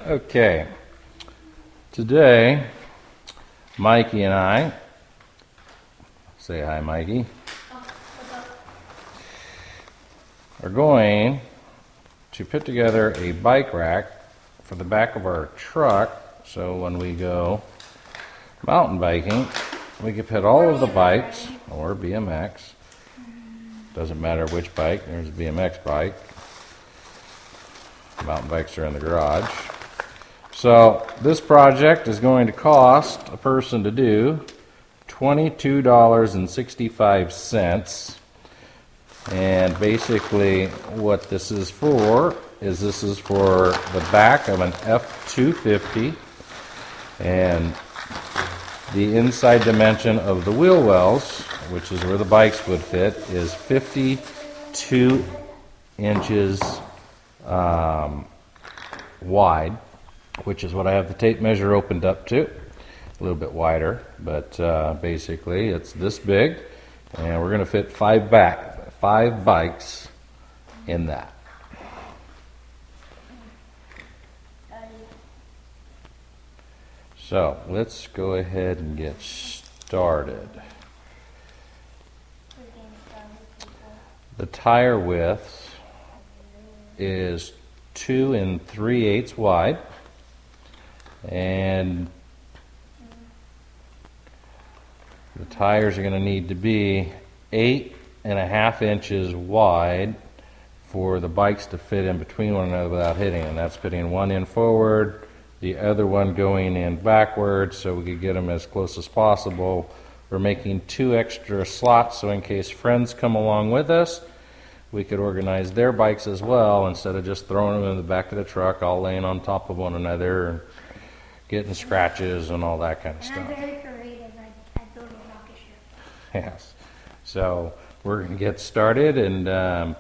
Okay, today Mikey and I, say hi Mikey, are going to put together a bike rack for the back of our truck, so when we go mountain biking we can put all of the bikes, or BMX, doesn't matter which bike, there's a BMX bike, mountain bikes are in the garage. So this project is going to cost a person to do $22.65, and basically what this is for is the back of an F-250, and the inside dimension of the wheel wells, which is where the bikes would fit, is 52 inches wide, which is what I have the tape measure opened up to. A little bit wider, but basically it's this big, and we're going to fit five bikes in that. So let's go ahead and get started. The tire width is 2 3/8 wide, and the tires are going to need to be 8.5 inches wide for the bikes to fit in between one another without hitting, and that's putting one in forward, the other one going in backwards, so we could get them as close as possible. We're making 2 extra slots, so in case friends come along with us, we could organize their bikes as well, instead of just throwing them in the back of the truck, all laying on top of one another and getting scratches and all that kind of stuff. I'm very creative. I built a rocket ship. Yes. So we're going to get started, and I'm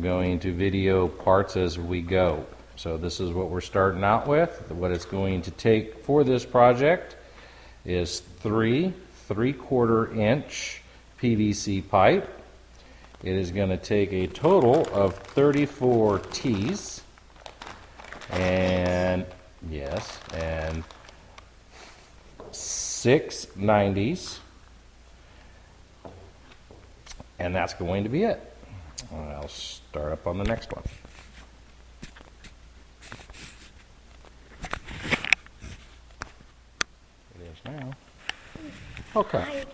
going to video parts as we go. So this is what we're starting out with. What it's going to take for this project is 3 3/4 inch PVC pipe. It is going to take a total of 34 T's, and 6 90s, and that's going to be it. I'll start up on the next one. It is now. Okay. Hi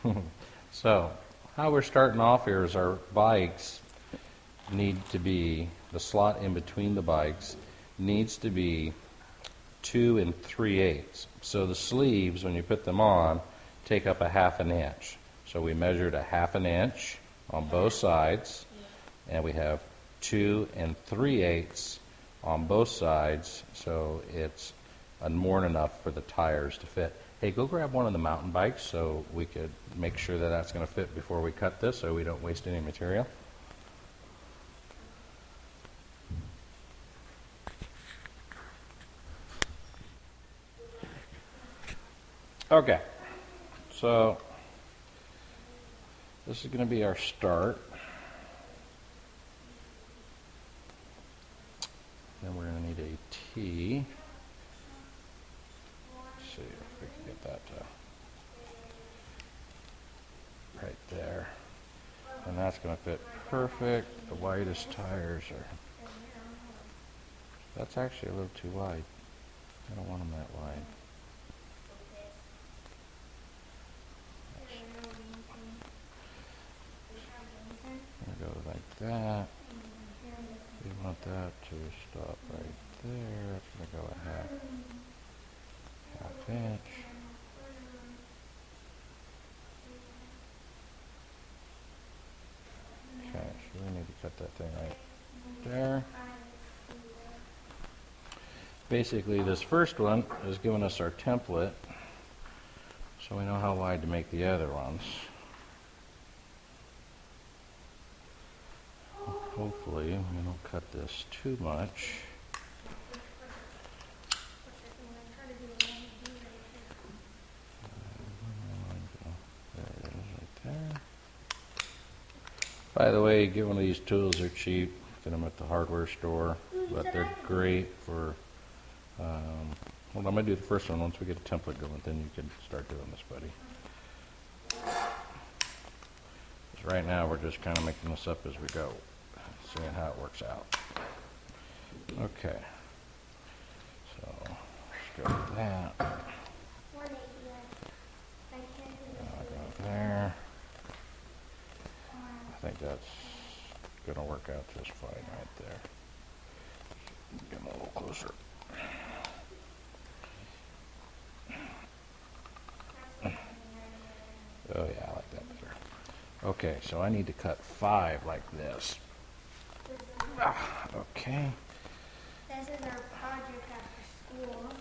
again. So, how we're starting off here is our bikes need to be, the slot in between the bikes needs to be 2 3/8. So the sleeves, when you put them on, take up 1/2 inch. So we measured 1/2 inch on both sides, and we have 2 3/8 on both sides, so it's more than enough for the tires to fit. Hey, go grab one of the mountain bikes so we could make sure that that's going to fit before we cut this, so we don't waste any material. Okay, so this is going to be our start. Then we're going to need a T. Let's see if we can get that to right there. And that's going to fit perfect. The widest tires are... That's actually a little too wide. I don't want them that wide. Go like that. We want that to stop right there. It's going to go a half inch. Okay, so we need to cut that thing right there. Basically, this first one is giving us our template, so we know how wide to make the other ones. Hopefully, we don't cut this too much. There it is, right there. By the way, get one of these tools. They're cheap. Get them at the hardware store, but they're great for Well, I'm going to do the first one. Once we get a template going, then you can start doing this, buddy. 'Cause right now, we're just kind of making this up as we go, seeing how it works out. Okay. So, let's go with that. 180. I can't do this. Go there. I think that's going to work out just fine right there. Get them a little closer. Oh yeah, I like that better. Okay, so I need to cut 5 like this. Okay. This is our project after school.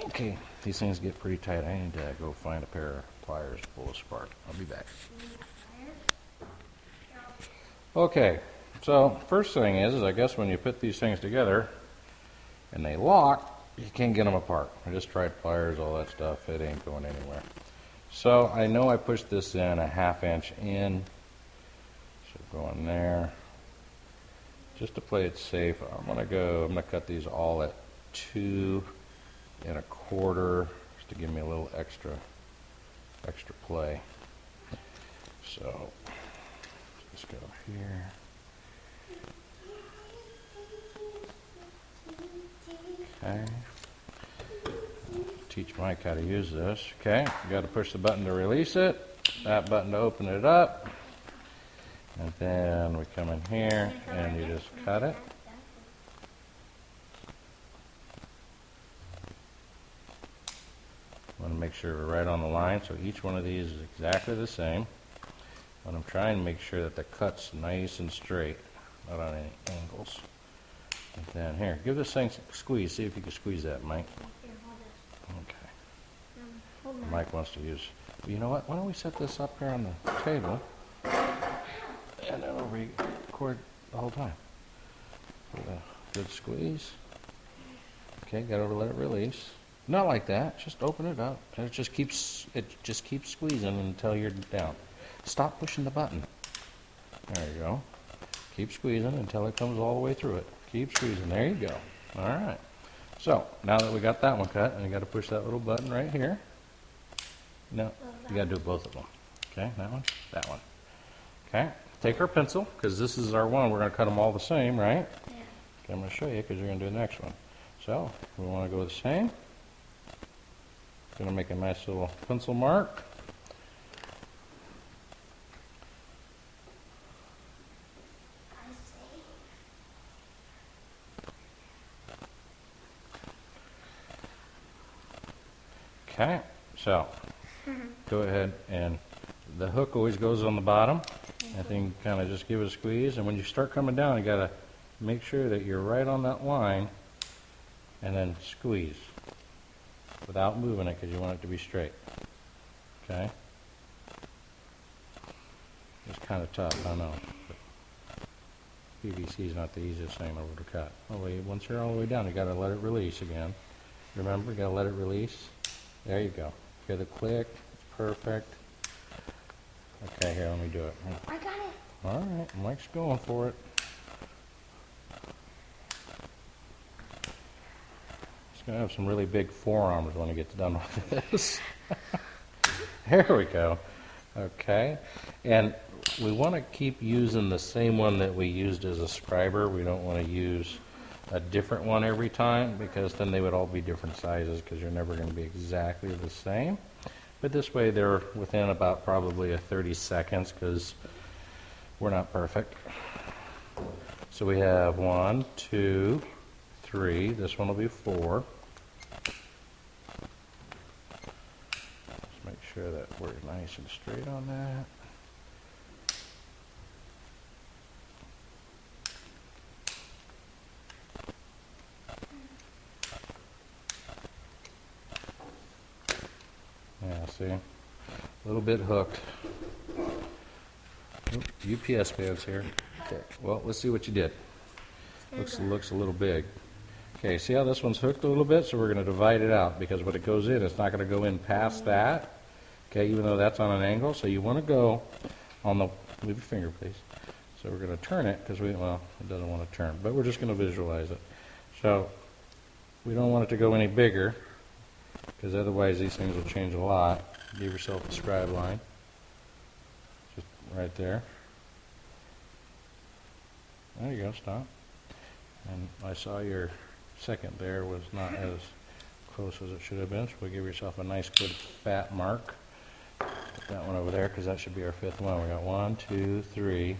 Okay, these things get pretty tight. I need to go find a pair of pliers to pull a spark. I'll be back. Okay, so first thing is I guess when you put these things together and they lock, you can't get them apart. I just tried pliers, all that stuff. It ain't going anywhere. So I know I pushed this in a 1/2 inch in. So go in there. Just to play it safe, I'm gonna cut these all at 2 1/4 just to give me a little extra play. So let's go here. Okay. Teach Mike how to use this. Okay, you got to push the button to release it, that button to open it up, and then we come in here and you just cut it. Want to make sure we're right on the line, so each one of these is exactly the same. And I'm trying to make sure that the cut's nice and straight, not on any angles. And then here, give this thing a squeeze. See if you can squeeze that, Mike. Okay. Hold on. Mike wants to use. You know what? Why don't we set this up here on the table, and then we'll record the whole time. With a good squeeze. Okay, got to let it release. Not like that. Just open it up. And it just keeps squeezing until you're down. Stop pushing the button. There you go. Keep squeezing until it comes all the way through it. Keep squeezing. There you go. All right. So now that we got that one cut, and you got to push that little button right here. No, you got to do both of them. Okay, that one, that one. Okay, take our pencil, because this is our one. We're going to cut them all the same, right? Yeah. Okay, I'm going to show you because you're going to do the next one. So we want to go the same. Going to make a nice little pencil mark. I see. Okay, so go ahead, and the hook always goes on the bottom. I think kind of just give it a squeeze, and when you start coming down, you got to make sure that you're right on that line, and then squeeze without moving it because you want it to be straight. Okay? It's kind of tough, I know. But PVC is not the easiest thing over to cut. Oh, wait, once you're all the way down, you got to let it release again. Remember, you got to let it release. There you go. Hear the click. It's perfect. Okay, here, let me do it. I got it. All right, Mike's going for it. He's going to have some really big forearms when he gets done with this. There we go. Okay, and we want to keep using the same one that we used as a scriber. We don't want to use a different one every time because then they would all be different sizes because you're never going to be exactly the same. But this way they're within about probably a 30 seconds because we're not perfect. So we have 1, 2, 3. This one will be 4. Let's make sure that we're nice and straight on that. Yeah, see? A little bit hooked. Oop, UPS man's here. Okay, well, let's see what you did. Looks a little big. Okay, see how this one's hooked a little bit? So we're going to divide it out because when it goes in, it's not going to go in past that. Okay, even though that's on an angle. So you want to go on the, move your finger, please. So we're going to turn it because well, it doesn't want to turn, but we're just going to visualize it. So We don't want it to go any bigger, because otherwise these things will change a lot. Give yourself a scribe line, just right there. There you go, stop. And I saw your second there was not as close as it should have been, so we'll give yourself a nice good fat mark. Put that one over there, because that should be our fifth one. We got 1, 2, 3,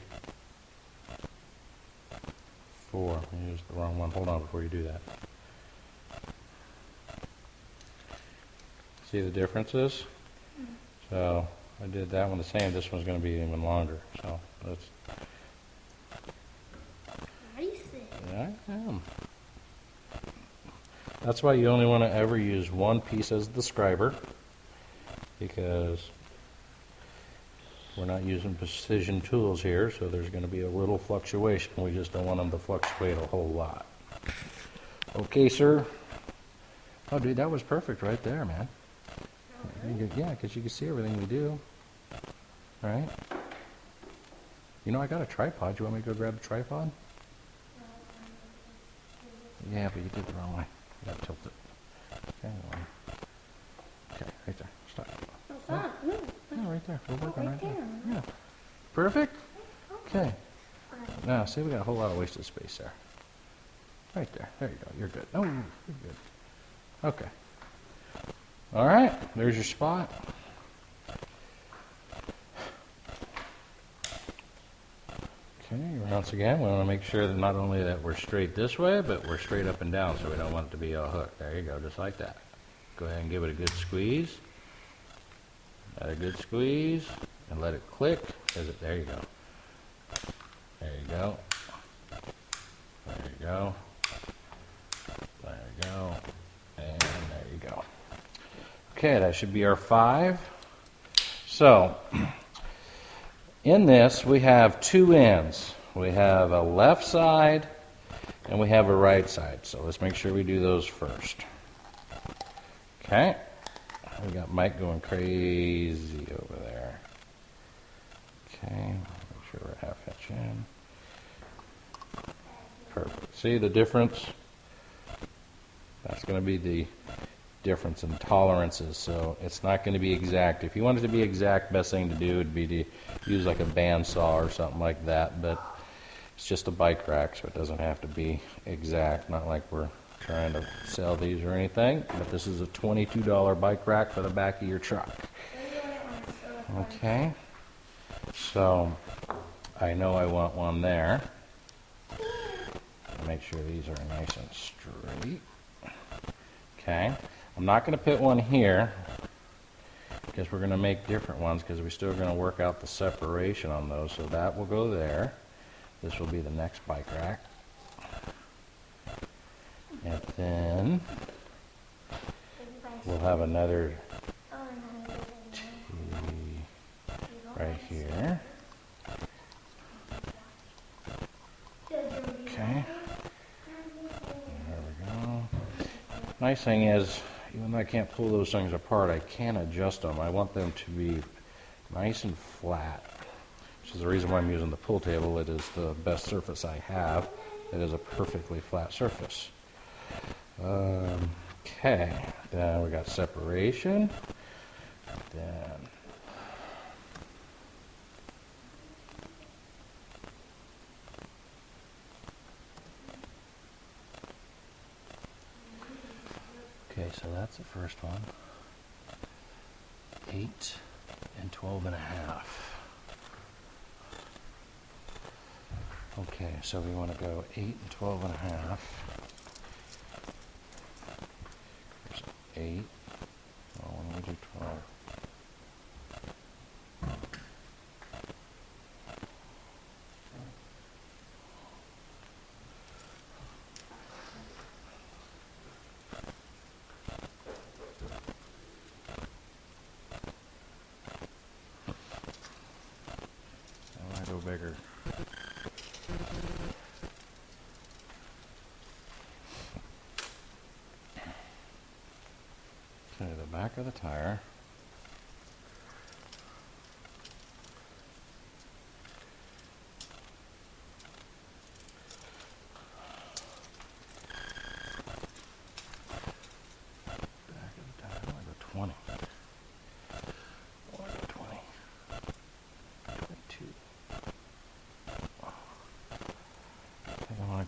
4. I used the wrong one. Hold on before you do that. See the differences? So I did that one the same. This one's going to be even longer. So let's. Nice. Yeah, I am. That's why you only want to ever use one piece as the scriber, because we're not using precision tools here, so there's going to be a little fluctuation. We just don't want them to fluctuate a whole lot. Okay, sir. Oh, dude, that was perfect right there, man. Yeah, because you can see everything we do. Right? You know, I got a tripod. You want me to go grab the tripod? Yeah, but you did the wrong way. You got to tilt it. Okay, right there. Stop. Yeah, right there. We're working right there. Yeah. Perfect? Okay. Now, see, we got a whole lot of wasted space there. Right there. There you go. You're good. Oh, you're good. Okay. All right. There's your spot. Okay. Once again, we want to make sure that not only that we're straight this way, but we're straight up and down, so we don't want it to be a hook. There you go. Just like that. Go ahead and give it a good squeeze. A good squeeze, and let it click. There you go. There you go. There you go. There you go. And there you go. Okay, that should be our 5. So, in this, we have 2 ends. We have a left side, and we have a right side. So let's make sure we do those first. Okay. We got Mike going crazy over there. Okay, make sure we're half inch in. Perfect. See the difference? That's going to be the difference in tolerances. So it's not going to be exact. If you want it to be exact, best thing to do would be to use like a bandsaw or something like that. But it's just a bike rack, so it doesn't have to be exact. Not like we're trying to sell these or anything, but this is a $22 bike rack for the back of your truck. Okay, so I know I want one there. Make sure these are nice and straight. Okay, I'm not going to put one here because we're going to make different ones because we're still going to work out the separation on those, so that will go there. This will be the next bike rack. And then we'll have another T right here. Okay. There we go. Nice thing is, even though I can't pull those things apart, I can adjust them. I want them to be nice and flat, which is the reason why I'm using the pull table. It is the best surface I have. It is a perfectly flat surface. Okay, then we got separation. Then okay, so that's the first one. 8 and 12 and a half. Okay, so we want to go 8 and 12 and a half. 8. Oh, why don't we do 12? I want to go bigger. Okay, the back of the tire.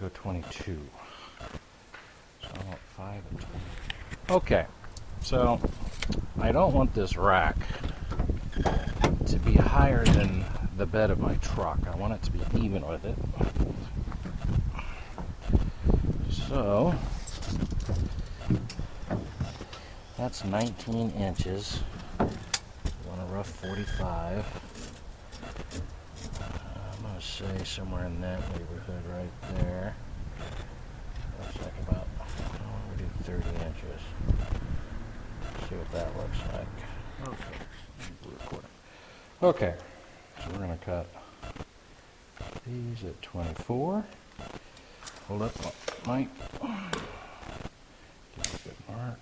go 22. So I want 5 and 20. Okay, so I don't want this rack to be higher than the bed of my truck. I want it to be even with it. So that's 19 inches. I want a rough 45. I'm going to say somewhere in that neighborhood right there. Looks like about, we'll do 30 inches. See what that looks like. Okay. Okay, so we're going to cut these at 24. Hold up, Mike. Give it a good mark.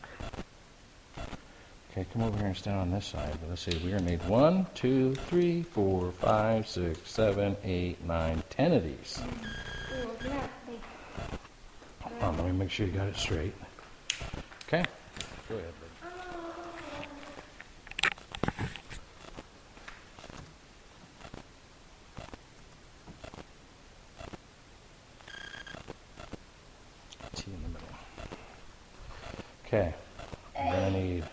Okay, come over here and stand on this side. But let's see, we're going to need 1, 2, 3, 4, 5, 6, 7, 8, 9, 10 of these. Hold on, let me make sure you got it straight. Okay, go ahead, buddy. T in the middle. Okay, I'm going to need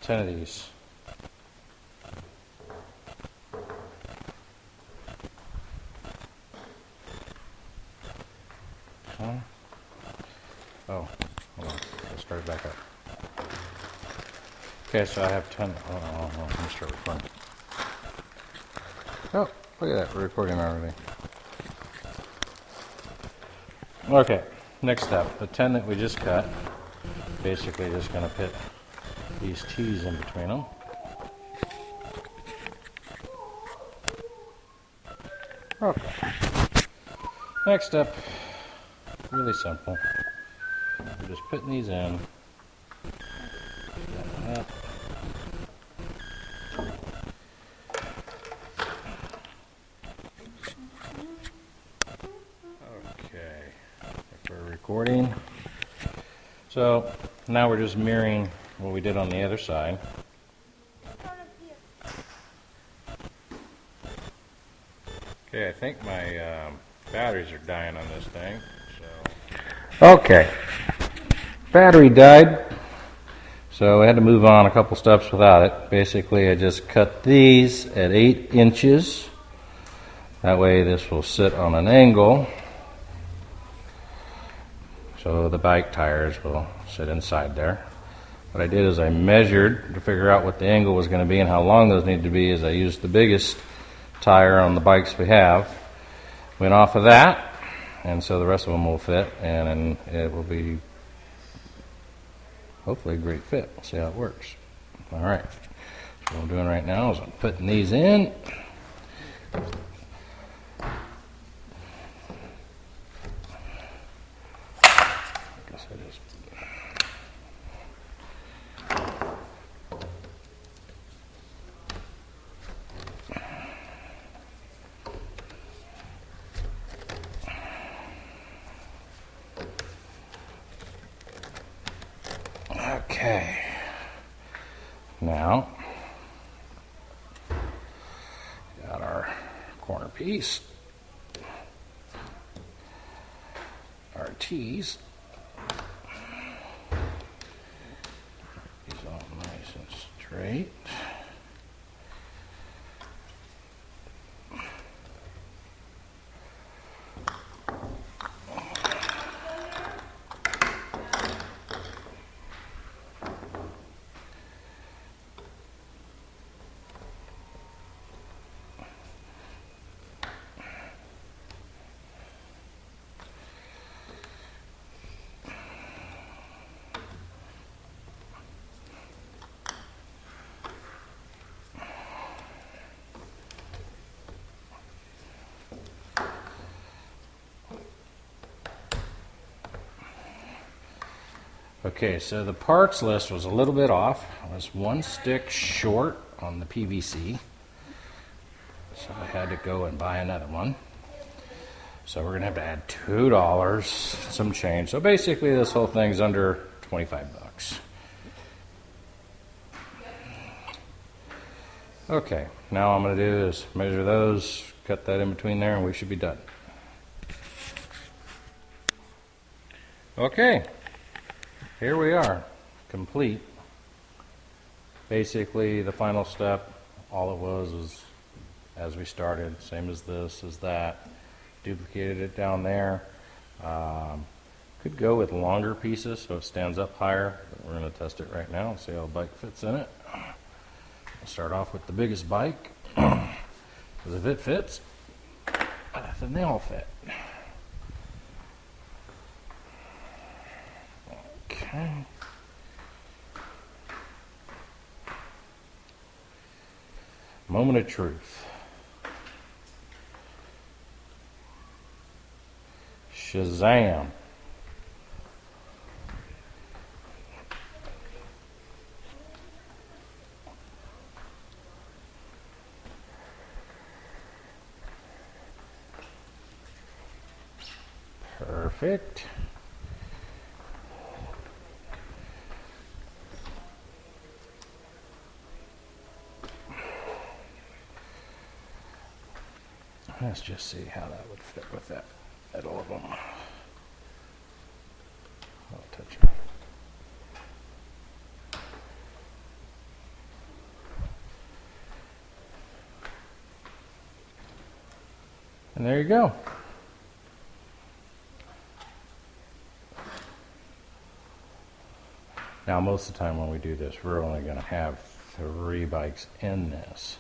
10 of these. Huh? Oh, hold on. Let's start it back up. Okay, so I have 10. Hold on. Let me start recording. Oh, look at that. We're recording already. Okay, next step. The 10 that we just cut, basically just going to put these T's in between them. Okay. Next step, really simple. We're just putting these in. That. Okay, if we're recording. So now we're just mirroring what we did on the other side. Okay, I think my batteries are dying on this thing. So. Okay, battery died, so I had to move on a couple steps without it. Basically, I just cut these at 8 inches. That way this will sit on an angle, so the bike tires will sit inside there. What I did is I measured to figure out what the angle was going to be and how long those need to be. Is I used the biggest tire on the bikes we have, went off of that, and so the rest of them will fit, and it will be hopefully a great fit. We'll see how it works. All right, so what I'm doing right now is I'm putting these in. Okay, now got our corner piece, our T's, these all nice and straight. Okay, so the parts list was a little bit off. I was one stick short on the PVC, so I had to go and buy another one. So we're gonna have to add $2, some change. So basically this whole thing's under 25 bucks. Okay, now all I'm gonna do is measure those, cut that in between there, and we should be done. Okay, here we are, complete. Basically, the final step, all it was as we started, same as this, as that. Duplicated it down there. Could go with longer pieces so it stands up higher. But we're going to test it right now and see how the bike fits in it. We'll start off with the biggest bike, because if it fits, then they all fit. Okay. Moment of truth. Shazam. Perfect. Let's just see how that would fit with that middle of them. I'll touch it. And there you go. Now, most of the time when we do this, we're only going to have 3 bikes in this.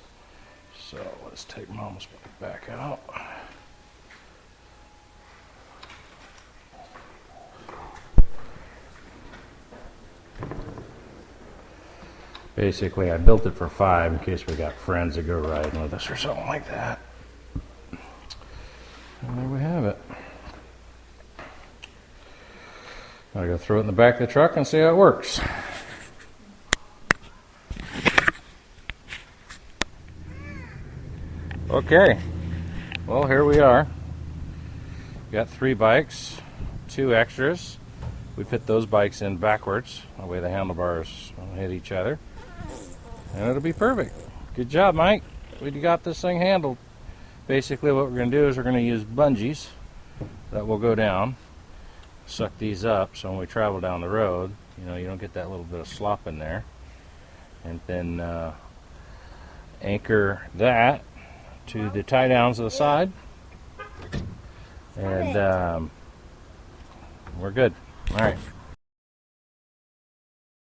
So let's take Mama's bike back out. Basically, I built it for 5 in case we got friends that go riding with us or something like that. And there we have it. I'll go throw it in the back of the truck and see how it works. Okay, well, here we are. Got 3 bikes, 2 extras. We put those bikes in backwards, that way the handlebars don't hit each other, and it'll be perfect. Good job, Mike. We got this thing handled. Basically, what we're going to do is we're going to use bungees that will go down, suck these up, so when we travel down the road, you don't get that little bit of slop in there. And then anchor that to the tie downs of the side, and we're good. All right.